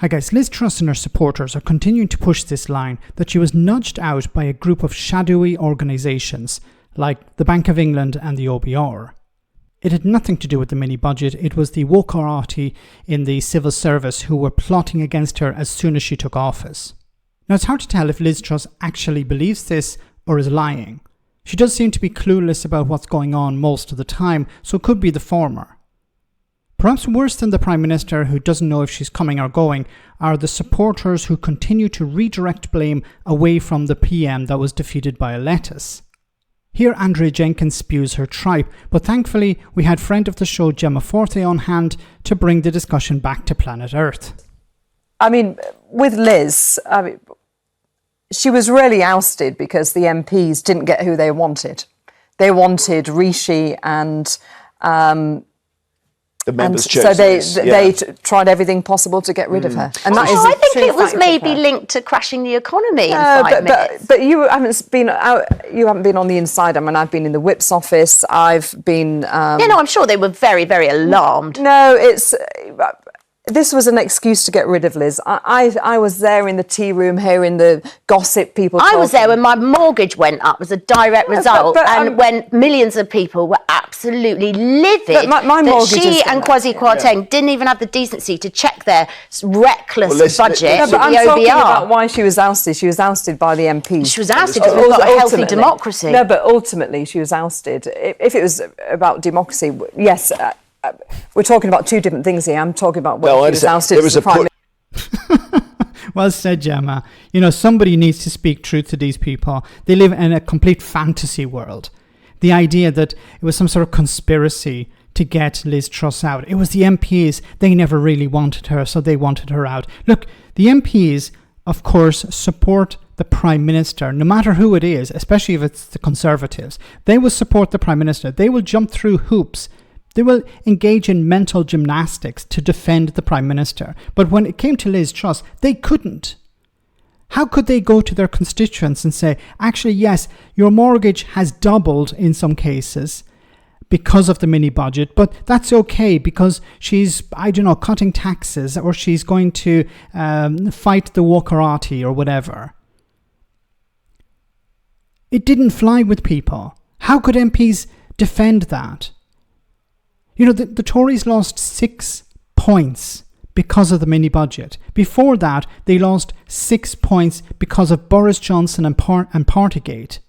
Hi guys, Liz Truss and her supporters are continuing to push this line that she was nudged out by a group of shadowy organisations like the Bank of England and the OBR. It had nothing to do with the mini-budget, it was the wokarati in the civil service who were plotting against her as soon as she took office. Now it's hard to tell if Liz Truss actually believes this or is lying. She does seem to be clueless about what's going on most of the time, so it could be the former. Perhaps worse than the Prime Minister, who doesn't know if she's coming or going, are the supporters who continue to redirect blame away from the PM that was defeated by a lettuce. Here Andrea Jenkyns spews her tripe, but thankfully we had friend of the show Jemma Forte on hand to bring the discussion back to planet Earth. I mean, with Liz, she was really ousted because the MPs didn't get who they wanted. They wanted Rishi and... The members so they tried everything possible to get rid of her. And that is I think it was maybe linked to crashing the economy in 5 minutes. But you haven't been out. You haven't been on the inside. I mean, I've been in the Whip's office. I've been. I'm sure they were very, very alarmed. No, this was an excuse to get rid of Liz. I was there in the tea room hearing the gossip people talking. I was there when my mortgage went up as a direct result, and when millions of people were absolutely livid my that she and Kwasi Kwarteng didn't even have the decency to check their reckless budget with the OBR. I'm talking about why she was ousted. She was ousted by the MPs. She was ousted because we've got a healthy democracy. No, but ultimately she was ousted. If it was about democracy, yes... we're talking about two different things here. I'm talking about when she was ousted as the Prime Minister. Well said, Jemma. Somebody needs to speak truth to these people. They live in a complete fantasy world. The idea that it was some sort of conspiracy to get Liz Truss out. It was the MPs. They never really wanted her, so they wanted her out. Look, the MPs, of course, support the Prime Minister, no matter who it is, especially if it's the Conservatives. They will support the Prime Minister. They will jump through hoops. They will engage in mental gymnastics to defend the Prime Minister. But when it came to Liz Truss, they couldn't. How could they go to their constituents and say, actually, yes, your mortgage has doubled in some cases because of the mini-budget, but that's okay because she's, cutting taxes, or she's going to fight the wokarati or whatever. It didn't fly with people. How could MPs defend that? The Tories lost 6 points because of the mini-budget. Before that, they lost 6 points because of Boris Johnson and Partygate.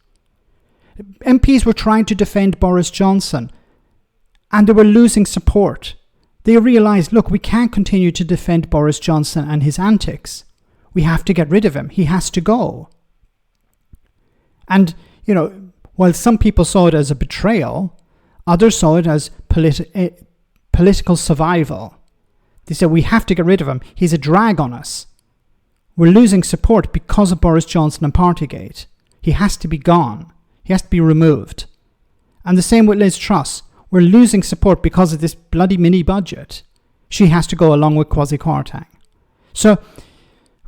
MPs were trying to defend Boris Johnson, and they were losing support. They realised, look, we can't continue to defend Boris Johnson and his antics. We have to get rid of him. He has to go. And, while some people saw it as a betrayal, others saw it as political survival. They said, we have to get rid of him. He's a drag on us. We're losing support because of Boris Johnson and Partygate. He has to be gone. He has to be removed. And the same with Liz Truss. We're losing support because of this bloody mini-budget. She has to go along with Kwasi Kwarteng. So,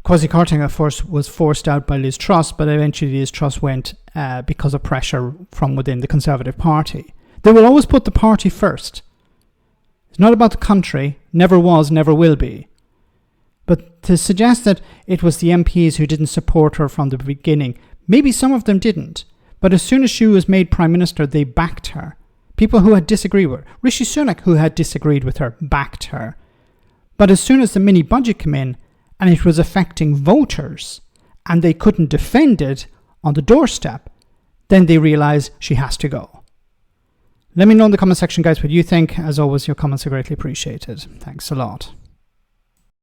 Kwasi Kwarteng, of course, was forced out by Liz Truss, but eventually Liz Truss went because of pressure from within the Conservative Party. They will always put the party first. It's not about the country, never was, never will be. But to suggest that it was the MPs who didn't support her from the beginning, maybe some of them didn't, but as soon as she was made Prime Minister, they backed her. People who had disagreed with her, Rishi Sunak, who had disagreed with her, backed her. But as soon as the mini-budget came in, and it was affecting voters, and they couldn't defend it on the doorstep, then they realised she has to go. Let me know in the comment section, guys, what you think. As always, your comments are greatly appreciated. Thanks a lot.